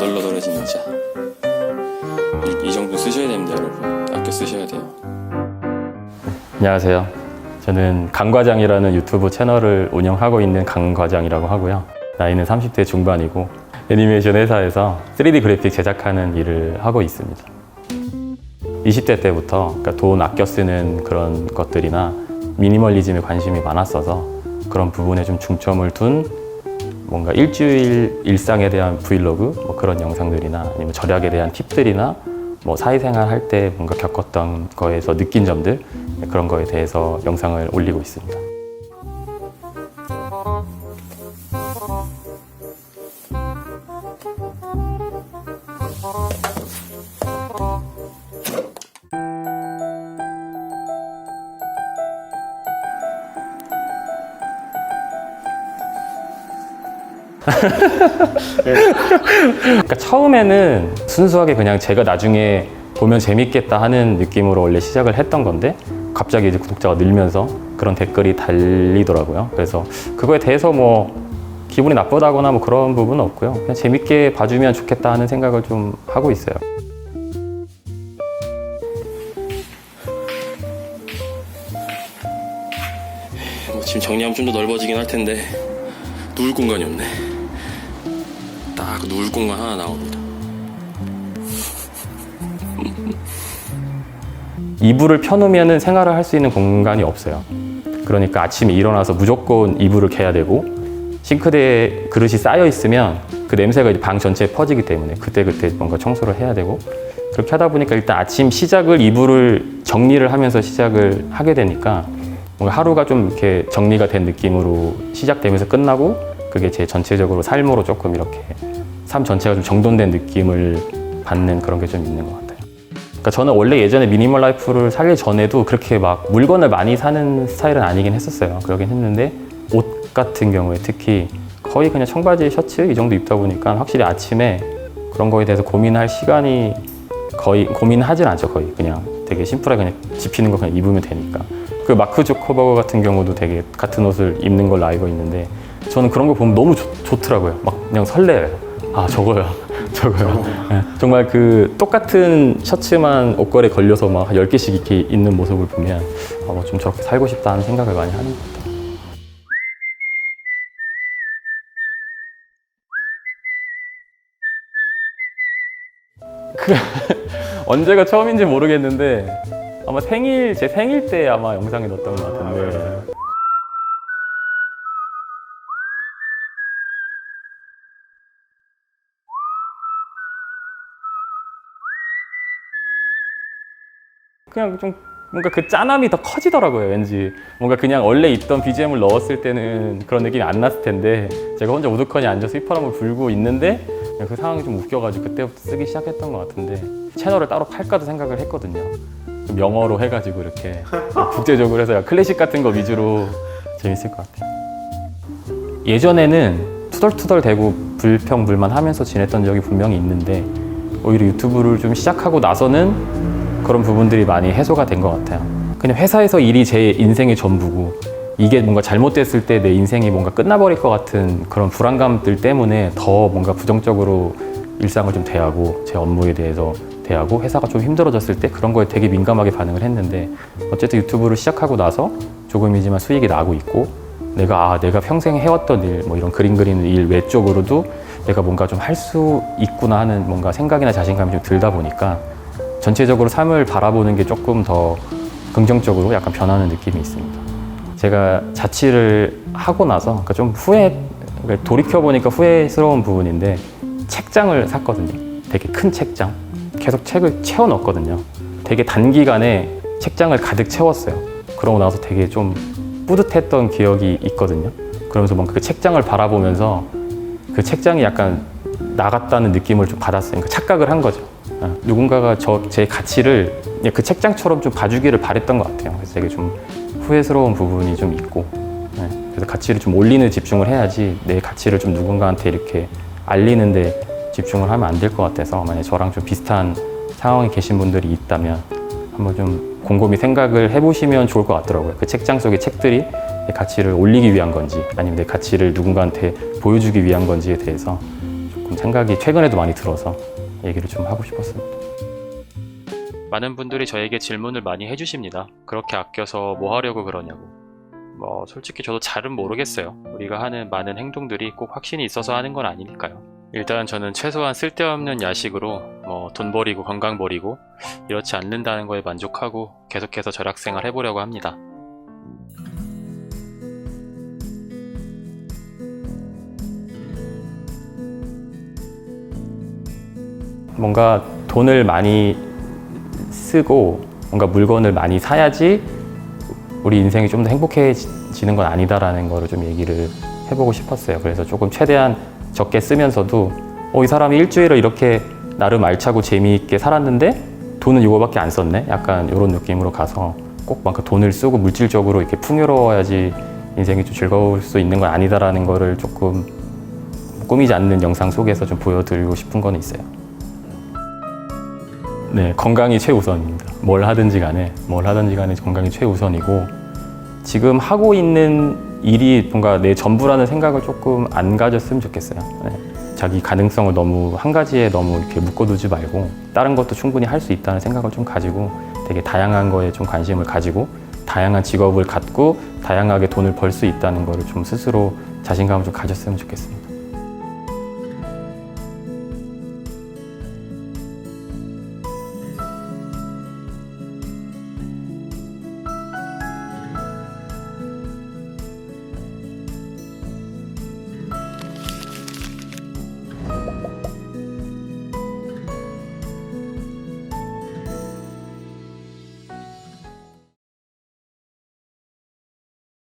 너덜너덜해진 의자. 이 정도 쓰셔야 됩니다, 여러분. 아껴 쓰셔야 돼요. 안녕하세요. 저는 강과장이라는 유튜브 채널을 운영하고 있는 강과장이라고 하고요. 나이는 30대 중반이고 애니메이션 회사에서 3D 그래픽 제작하는 일을 하고 있습니다. 20대 때부터 그러니까 돈 아껴 쓰는 그런 것들이나 미니멀리즘에 관심이 많았어서 그런 부분에 좀 중점을 둔 뭔가 일주일 일상에 대한 브이로그 뭐 그런 영상들이나 아니면 절약에 대한 팁들이나 뭐 사회생활 할 때 뭔가 겪었던 거에서 느낀 점들 그런 거에 대해서 영상을 올리고 있습니다. 그러니까 처음에는 순수하게 그냥 제가 나중에 보면 재밌겠다 하는 느낌으로 원래 시작을 했던 건데 갑자기 이제 구독자가 늘면서 그런 댓글이 달리더라고요. 그래서 그거에 대해서 뭐 기분이 나쁘다거나 뭐 그런 부분은 없고요. 그냥 재밌게 봐주면 좋겠다 하는 생각을 좀 하고 있어요. 뭐 지금 정리하면 좀 더 넓어지긴 할 텐데 누울 공간이 없네. 딱 누울 공간 하나 나옵니다. 이불을 펴놓으면 생활을 할 수 있는 공간이 없어요. 그러니까 아침에 일어나서 무조건 이불을 개야 되고 싱크대에 그릇이 쌓여 있으면 그 냄새가 이제 방 전체에 퍼지기 때문에 그때그때 뭔가 청소를 해야 되고 그렇게 하다 보니까 일단 아침 시작을 이불을 정리를 하면서 시작을 하게 되니까 뭔가 하루가 좀 이렇게 정리가 된 느낌으로 시작되면서 끝나고 그게 제 전체적으로 삶으로 조금 이렇게 삶 전체가 좀 정돈된 느낌을 받는 그런 게 좀 있는 것 같아요. 그러니까 저는 원래 예전에 미니멀 라이프를 살기 전에도 그렇게 막 물건을 많이 사는 스타일은 아니긴 했었어요. 그러긴 했는데 옷 같은 경우에 특히 거의 그냥 청바지, 셔츠 이 정도 입다 보니까 확실히 아침에 그런 거에 대해서 고민할 시간이 거의 고민하진 않죠. 거의 그냥 되게 심플하게 그냥 집히는 거 그냥 입으면 되니까. 그 마크 주커버거 같은 경우도 되게 같은 옷을 입는 걸로 알고 있는데 저는 그런 거 보면 너무 좋더라고요. 막 그냥 설레요. 아 저거요. 저거요. 네. 정말 그 똑같은 셔츠만 옷걸이에 걸려서 막 10개씩 이렇게 입는 모습을 보면 아, 뭐 좀 저렇게 살고 싶다 하는 생각을 많이 하는 것 같아요. 언제가 처음인지 모르겠는데 아마 제 생일 때 아마 영상에 넣었던 것 같은데 그냥 좀 뭔가 그 짠함이 더 커지더라고요. 왠지 뭔가 그냥 원래 있던 BGM을 넣었을 때는 그런 느낌이 안 났을 텐데 제가 혼자 우두커니 앉아서 휘파람을 불고 있는데 그 상황이 좀 웃겨가지고 그때부터 쓰기 시작했던 것 같은데 채널을 따로 팔까도 생각을 했거든요. 좀 영어로 해가지고 이렇게 국제적으로 해서 클래식 같은 거 위주로 재밌을 것 같아요. 예전에는 투덜투덜대고 불평불만하면서 지냈던 적이 분명히 있는데 오히려 유튜브를 좀 시작하고 나서는 그런 부분들이 많이 해소가 된 것 같아요. 그냥 회사에서 일이 제 인생의 전부고 이게 뭔가 잘못됐을 때 내 인생이 뭔가 끝나버릴 것 같은 그런 불안감들 때문에 더 뭔가 부정적으로 일상을 좀 대하고 제 업무에 대해서 대하고 회사가 좀 힘들어졌을 때 그런 거에 되게 민감하게 반응을 했는데 어쨌든 유튜브를 시작하고 나서 조금이지만 수익이 나고 있고 내가 평생 해왔던 일, 뭐 이런 그림 그리는 일 외적으로도 내가 뭔가 좀 할 수 있구나 하는 뭔가 생각이나 자신감이 좀 들다 보니까 전체적으로 삶을 바라보는 게 조금 더 긍정적으로 약간 변하는 느낌이 있습니다. 제가 자취를 하고 나서 그러니까 좀 돌이켜보니까 후회스러운 부분인데 책장을 샀거든요. 되게 큰 책장. 계속 책을 채워 넣었거든요. 되게 단기간에 책장을 가득 채웠어요. 그러고 나서 되게 좀 뿌듯했던 기억이 있거든요. 그러면서 뭔가 그 책장을 바라보면서 그 책장이 약간 나갔다는 느낌을 좀 받았어요. 그러니까 착각을 한 거죠. 누군가가 제 가치를 그 책장처럼 좀 봐주기를 바랬던 것 같아요. 그래서 되게 좀 후회스러운 부분이 좀 있고 그래서 가치를 좀 올리는 집중을 해야지 내 가치를 좀 누군가한테 이렇게 알리는데 집중을 하면 안 될 것 같아서 만약에 저랑 좀 비슷한 상황에 계신 분들이 있다면 한번 좀 곰곰이 생각을 해보시면 좋을 것 같더라고요. 그 책장 속의 책들이 내 가치를 올리기 위한 건지 아니면 내 가치를 누군가한테 보여주기 위한 건지에 대해서 조금 좀 생각이 최근에도 많이 들어서 얘기를 좀 하고 싶었습니다. 많은 분들이 저에게 질문을 많이 해주십니다. 그렇게 아껴서 뭐 하려고 그러냐고. 솔직히 저도 잘은 모르겠어요. 우리가 하는 많은 행동들이 꼭 확신이 있어서 하는 건 아니니까요. 일단 저는 최소한 쓸데없는 야식으로 돈 버리고 건강 버리고 이렇지 않는다는 거에 만족하고 계속해서 절약생활 해보려고 합니다. 뭔가 돈을 많이 쓰고 뭔가 물건을 많이 사야지 우리 인생이 좀 더 행복해지는 건 아니다라는 거를 좀 얘기를 해보고 싶었어요. 그래서 조금 최대한 적게 쓰면서도 이 사람이 일주일을 이렇게 나름 알차고 재미있게 살았는데 돈은 이거밖에 안 썼네? 약간 이런 느낌으로 가서 꼭 막 돈을 쓰고 물질적으로 이렇게 풍요로워야지 인생이 좀 즐거울 수 있는 건 아니다라는 거를 조금 꾸미지 않는 영상 속에서 좀 보여드리고 싶은 건 있어요. 네, 건강이 최우선입니다. 뭘 하든지 간에 건강이 최우선이고 지금 하고 있는 일이 뭔가 내 전부라는 생각을 조금 안 가졌으면 좋겠어요. 네. 자기 가능성을 너무 한 가지에 너무 이렇게 묶어두지 말고 다른 것도 충분히 할 수 있다는 생각을 좀 가지고 되게 다양한 거에 좀 관심을 가지고 다양한 직업을 갖고 다양하게 돈을 벌 수 있다는 거를 좀 스스로 자신감을 좀 가졌으면 좋겠습니다.